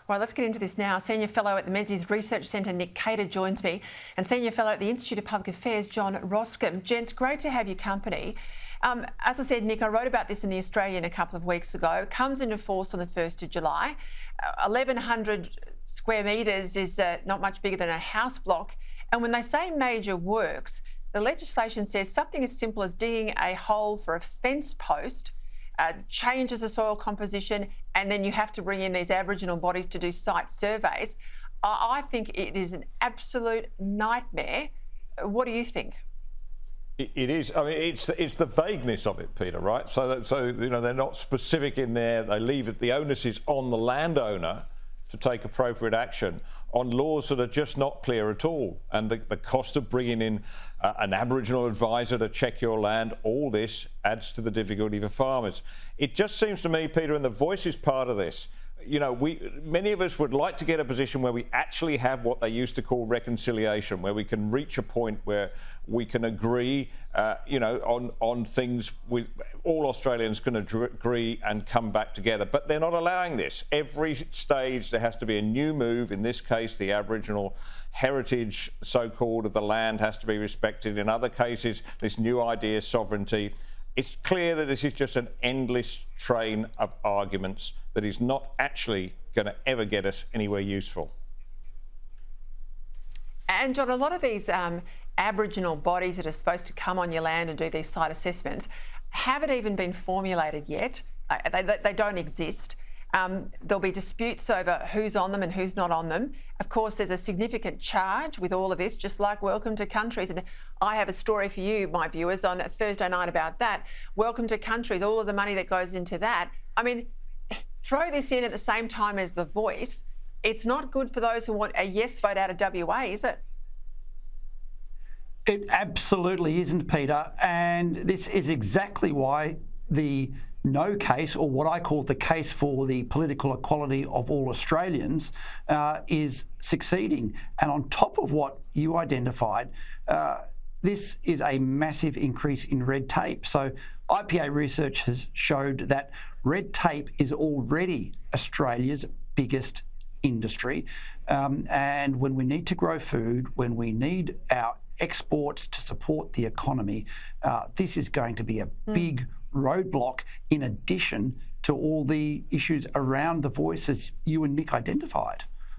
Well, let's get into this now. Senior Fellow at the Menzies Research Centre, Nick Cater, joins me, and Senior Fellow at the Institute of Public Affairs, John Roscombe. Gents, great to have your company. As I said, Nick, I wrote about this in The Australian a couple of weeks ago. It comes into force on the 1st of July. 1,100 square metres is not much bigger than a house block. And when they say major works, the legislation says something as simple as digging a hole for a fence post changes the soil composition, and then you have to bring in these Aboriginal bodies to do site surveys. I think it is an absolute nightmare. What do you think? It is. I mean, it's the vagueness of it, Peter. Right? So you know, they're not specific in there. They leave it. The onus is on the landowner to take appropriate action on laws that are just not clear at all. And the cost of bringing in an Aboriginal advisor to check your land, all this adds to the difficulty for farmers. It just seems to me, Peter, and the voice is part of this, you know, many of us would like to get a position where we actually have what they used to call reconciliation, where we can reach a point where we can agree, you know, on things with all Australians can agree and come back together. But they're not allowing this. Every stage there has to be a new move. In this case, the Aboriginal heritage, so-called, of the land has to be respected. In other cases, this new idea, sovereignty. It's clear that this is just an endless train of arguments that is not actually going to ever get us anywhere useful. And John, a lot of these Aboriginal bodies that are supposed to come on your land and do these site assessments haven't even been formulated yet. They don't exist. There'll be disputes over who's on them and who's not on them. Of course, there's a significant charge with all of this, just like Welcome to Countries. And I have a story for you, my viewers, on Thursday night about that. Welcome to Countries, all of the money that goes into that. I mean, throw this in at the same time as The Voice. It's not good for those who want a yes vote out of WA, is it? It absolutely isn't, Peter. And this is exactly why the no case, or what I call the case for the political equality of all Australians, is succeeding. And on top of what you identified, this is a massive increase in red tape. So IPA research has showed that red tape is already Australia's biggest industry. And when we need to grow food, when we need our exports to support the economy, this is going to be a big roadblock, in addition to all the issues around The Voice, as you and Nick identified.